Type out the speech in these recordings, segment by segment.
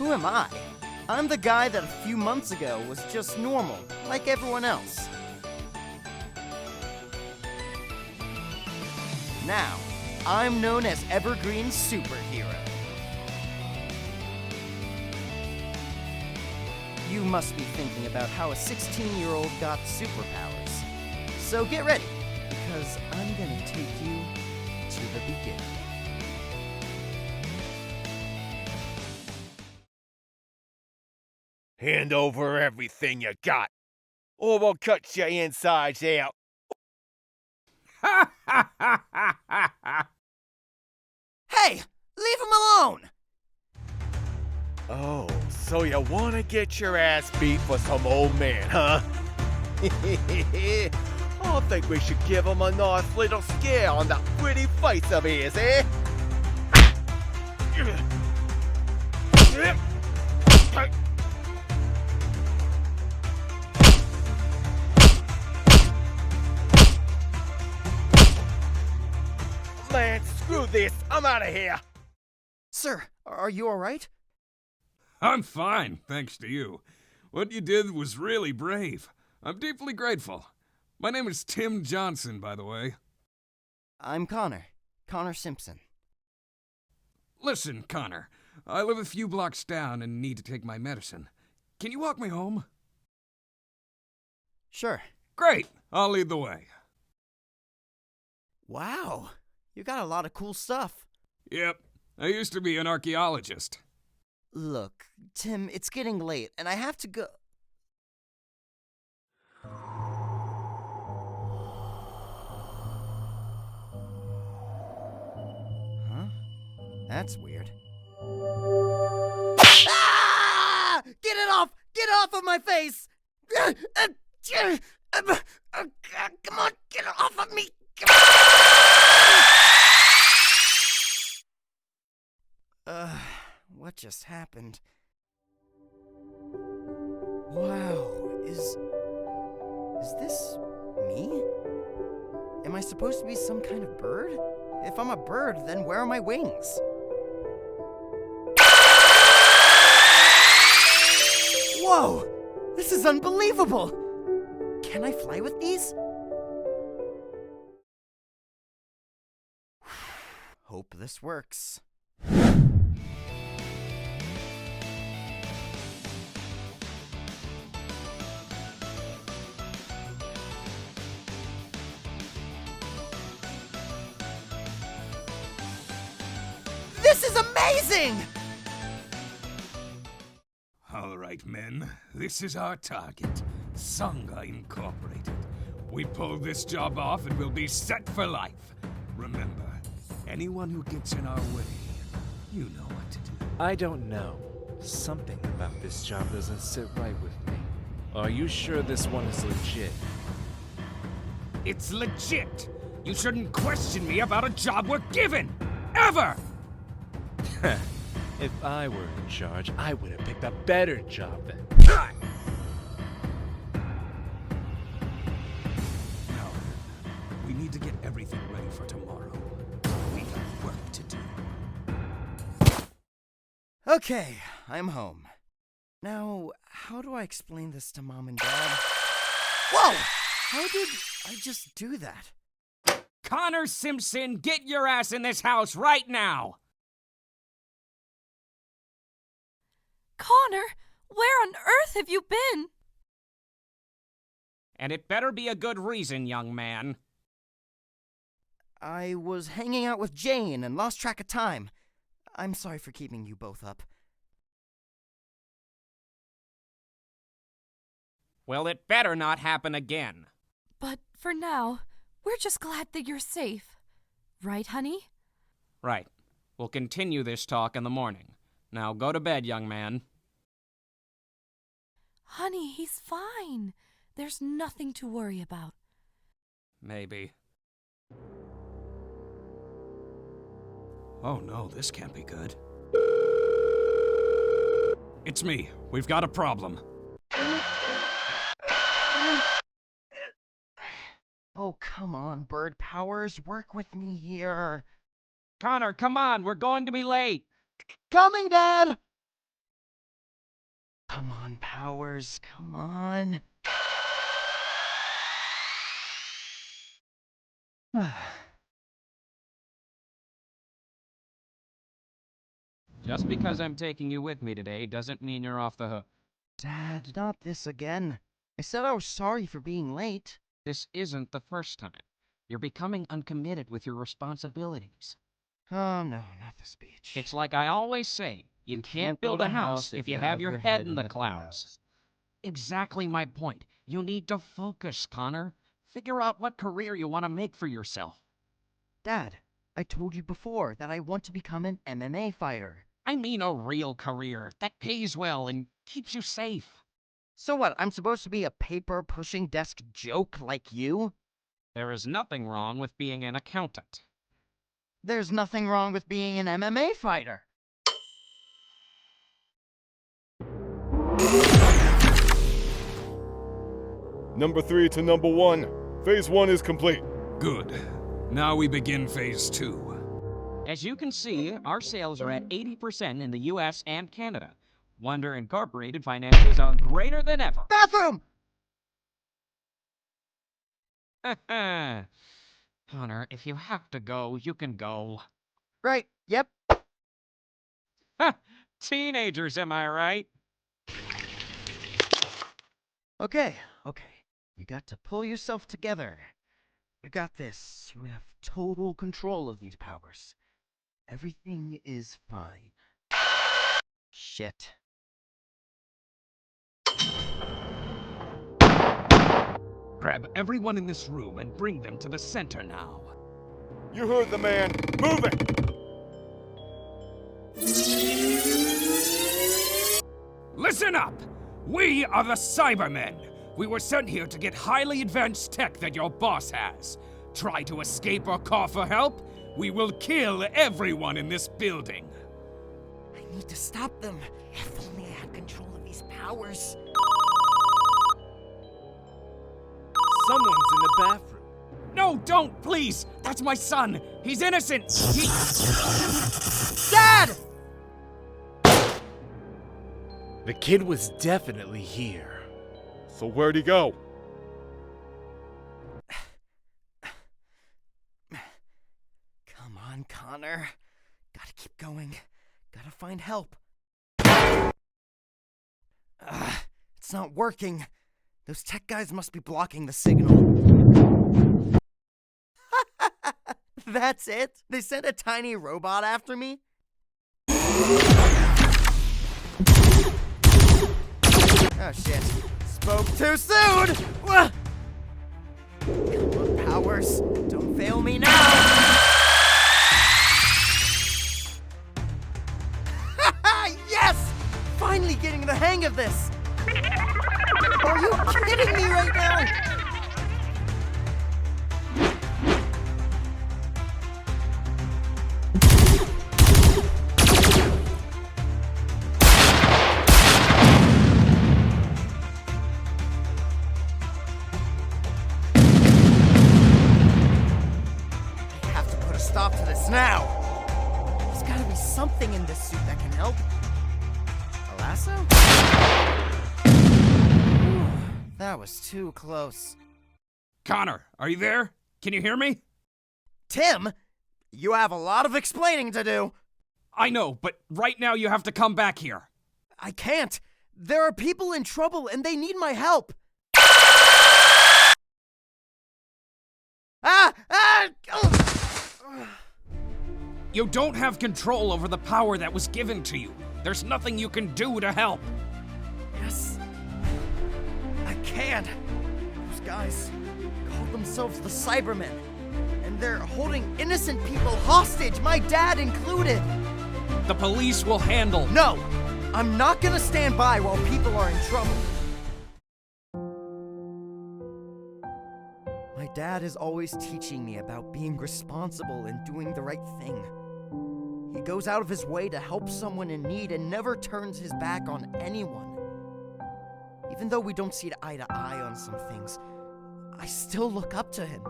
Who am I? I'm the guy that a few months ago was just normal, like everyone else. Now, I'm known as Evergreen Superhero. You must be thinking about how a 16-year-old got superpowers. So get ready, because I'm gonna take you to the beginning. Hand over everything you got, or we'll cut your insides out. Hey! Leave him alone! Oh, so you wanna get your ass beat for some old man, huh? I think we should give him a nice little scare on that pretty face of his, eh? Man, screw this. I'm out of here. Sir, are you alright? I'm fine, thanks to you. What you did was really brave. I'm deeply grateful. My name is Tim Johnson, by the way. I'm Connor. Connor Simpson. Listen, Connor, I live a few blocks down and need to take my medicine. Can you walk me home? Sure. Great, I'll lead the way. Wow, you got a lot of cool stuff. Yep, I used to be an archaeologist. Look, Tim, it's getting late, and I have to go... Huh? That's weird. Ah! Get it off! Get it off of my face! Come on, get it off of me! What just happened? Wow, is this me? Am I supposed to be some kind of bird? If I'm a bird, then where are my wings? Whoa! This is unbelievable! Can I fly with these? Hope this works. This is amazing! All right, men, this is our target, Sangha Incorporated. We pull this job off and we'll be set for life. Remember, anyone who gets in our way, you know what to do. I don't know. Something about this job doesn't sit right with me. Are you sure this one is legit? It's legit! You shouldn't question me about a job we're given! Ever! If I were in charge, I would have picked a better job then. Now, we need to get everything ready for tomorrow. We got work to do. Okay, I'm home. Now, how do I explain this to Mom and Dad? Whoa! How did I just do that? Connor Simpson, get your ass in this house right now! Connor, where on earth have you been? And it better be a good reason, young man. I was hanging out with Jane and lost track of time. I'm sorry for keeping you both up. Well, it better not happen again. But for now, we're just glad that you're safe. Right, honey? Right. We'll continue this talk in the morning. Now go to bed, young man. Honey, he's fine. There's nothing to worry about. Maybe. Oh no, this can't be good. It's me. We've got a problem. Oh, come on, Bird Powers. Work with me here. Connor, come on, we're going to be late. Coming, Dad! Come on, Powers, come on. Just because I'm taking you with me today doesn't mean you're off the hook. Dad, not this again. I said I was sorry for being late. This isn't the first time. You're becoming uncommitted with your responsibilities. Oh, no, not the speech. It's like I always say, you can't build a house if you have your head in the clouds. Exactly my point. You need to focus, Connor. Figure out what career you want to make for yourself. Dad, I told you before that I want to become an MMA fighter. I mean a real career that pays well and keeps you safe. So what, I'm supposed to be a paper-pushing desk joke like you? There is nothing wrong with being an accountant. There's nothing wrong with being an MMA fighter. Number 3 to number 1. Phase 1 is complete. Good. Now we begin phase 2. As you can see, our sales are at 80% in the US and Canada. Wonder Incorporated finances are greater than ever. Bathroom! Connor, if you have to go, you can go. Right, yep. Teenagers, am I right? Okay. You got to pull yourself together. You got this. You have total control of these powers. Everything is fine. Shit. Grab everyone in this room and bring them to the center now. You heard the man. Move it! Listen up! We are the Cybermen. We were sent here to get highly advanced tech that your boss has. Try to escape or call for help, we will kill everyone in this building. I need to stop them. If only I had control of these powers. Someone's in the bathroom. No, don't, please! That's my son! He's innocent! Dad! The kid was definitely here. So where'd he go? Come on, Connor. Gotta keep going. Gotta find help. It's not working. Those tech guys must be blocking the signal. That's it? They sent a tiny robot after me? Oh shit. Spoke too soon! Come on, Powers. Don't fail me now! Yes! Finally getting the hang of this! Are you kidding me right now? I have to put a stop to this now. There's gotta be something in this suit that can help. A lasso? That was too close. Connor, are you there? Can you hear me? Tim, you have a lot of explaining to do. I know, but right now you have to come back here. I can't. There are people in trouble and they need my help. You don't have control over the power that was given to you. There's nothing you can do to help. Yes. I can. Those guys called themselves the Cybermen. And they're holding innocent people hostage, my dad included. The police will handle. No! I'm not gonna stand by while people are in trouble. My dad is always teaching me about being responsible and doing the right thing. He goes out of his way to help someone in need and never turns his back on anyone. Even though we don't see eye to eye on some things, I still look up to him.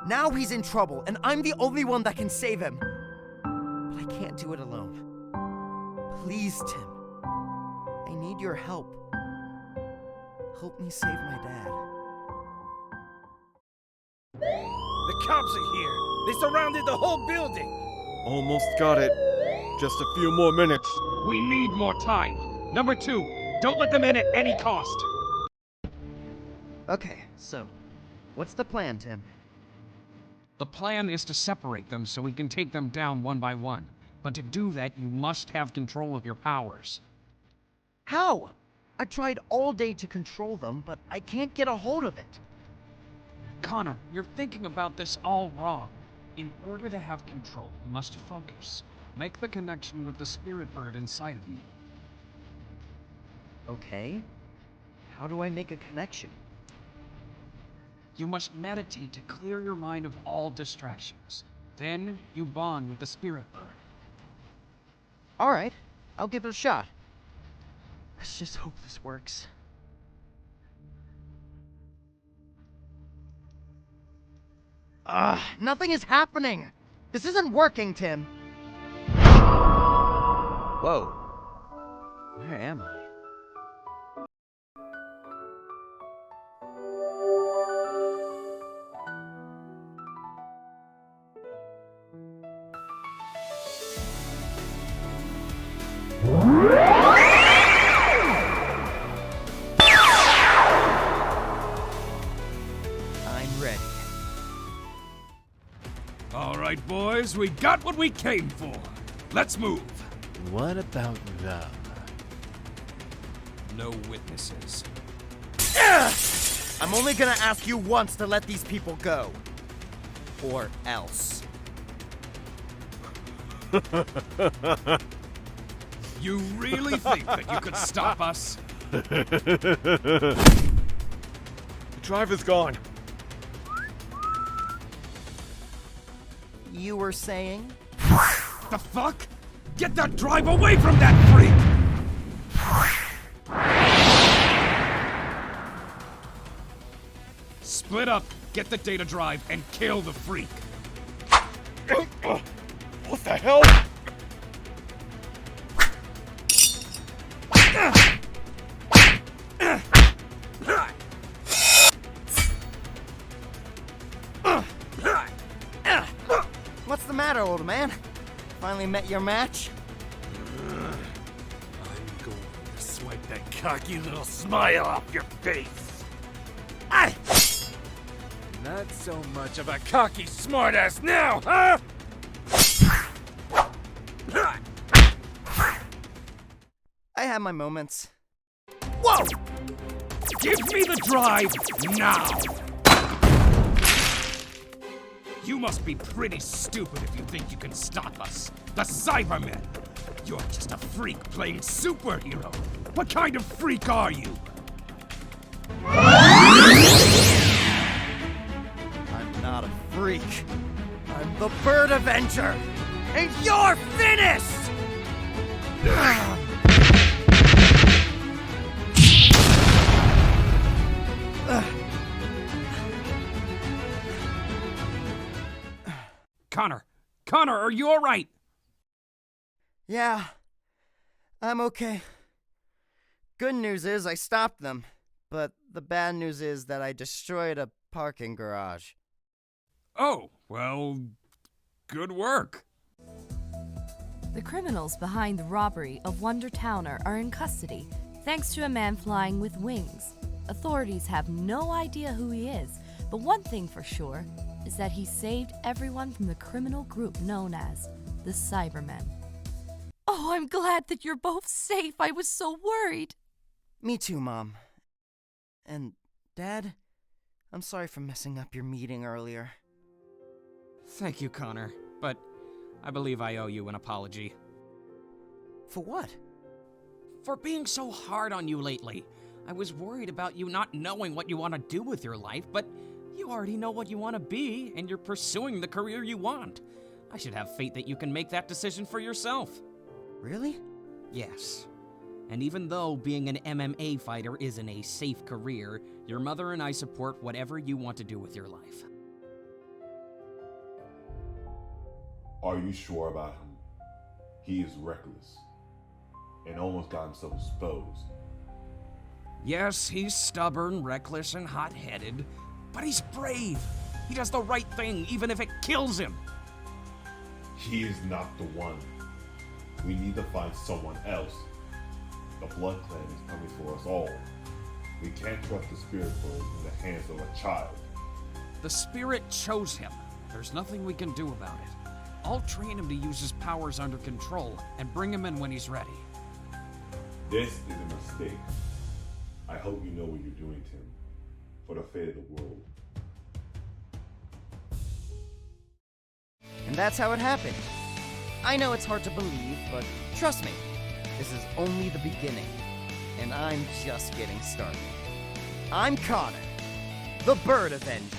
Now he's in trouble, and I'm the only one that can save him. But I can't do it alone. Please, Tim. I need your help. Help me save my dad. The cops are here. They surrounded the whole building. Almost got it. Just a few more minutes. We need more time. Number 2, don't let them in at any cost. Okay, so, what's the plan, Tim? The plan is to separate them so we can take them down one by one. But to do that, you must have control of your powers. How? I tried all day to control them, but I can't get a hold of it. Connor, you're thinking about this all wrong. In order to have control, you must focus. Make the connection with the spirit bird inside of you. Okay. How do I make a connection? You must meditate to clear your mind of all distractions. Then you bond with the spirit bird. Alright, I'll give it a shot. Let's just hope this works. Nothing is happening! This isn't working, Tim! Whoa. Where am I? I'm ready. All right, boys, we got what we came for. Let's move. What about them? No witnesses. I'm only gonna ask you once to let these people go. Or else. You really think that you could stop us? The driver's gone. You were saying? The fuck? Get that drive away from that freak! Split up, get the data drive, and kill the freak. What the hell? What's the matter, old man? Finally met your match? I'm going to swipe that cocky little smile off your face. Not so much of a Cocky smartass now, huh? I have my moments. Whoa! Give me the drive now! You must be pretty stupid if you think you can stop us. The Cybermen! You're just a freak playing superhero. What kind of freak are you? I'm not a freak. I'm the Bird Avenger! And you're finished! Connor, are you alright? Yeah, I'm okay. Good news is I stopped them, but the bad news is that I destroyed a parking garage. Oh, well, good work. The criminals behind the robbery of Wonder Towner are in custody, thanks to a man flying with wings. Authorities have no idea who he is, but one thing for sure is that he saved everyone from the criminal group known as the Cybermen. Oh, I'm glad that you're both safe. I was so worried. Me too, Mom. And, Dad, I'm sorry for messing up your meeting earlier. Thank you, Connor, but I believe I owe you an apology. For what? For being so hard on you lately. I was worried about you not knowing what you want to do with your life, but you already know what you want to be, and you're pursuing the career you want. I should have faith that you can make that decision for yourself. Really? Yes. And even though being an MMA fighter isn't a safe career, your mother and I support whatever you want to do with your life. Are you sure about him? He is reckless. and almost got himself exposed. Yes, he's stubborn, reckless, and hot-headed, but he's brave. He does the right thing, even if it kills him. He is not the one. We need to find someone else. The Blood Clan is coming for us all. We can't trust the Spirit Bird in the hands of a child. The Spirit chose him. There's nothing we can do about it. I'll train him to use his powers under control and bring him in when he's ready. This is a mistake. I hope you know what you're doing, Tim, for the fate of the world. And that's how it happened. I know it's hard to believe, but trust me, this is only the beginning, and I'm just getting started. I'm Connor, the Bird Avenger.